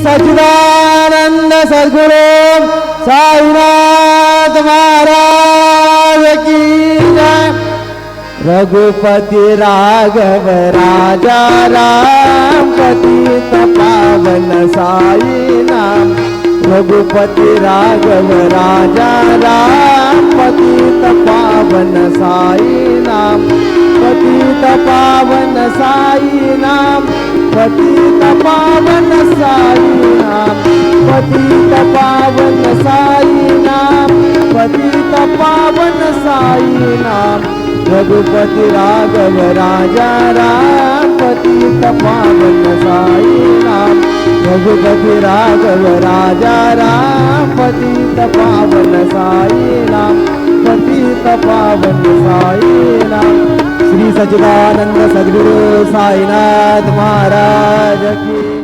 सच्चिदानंद सद्गुरु साईनाथ महाराज की जय। रघुपति राघव राजा राम पतित पावन साई नाम। रघुपति राघव राजा राम पतित पावन साई नाम। पतित पावन साई नाम। पतित पावन साई नाम। पतित पावन साई नाम। पतित पावन साई नाम। रघुपति राघव राजा राम पतित पावन साई नाम। रघुपति राघव राजा राम पतित पावन साई नाम। पतित पावन साई नाम। श्री सच्चिदानंद सद्गुरु साईनाथ महाराज की।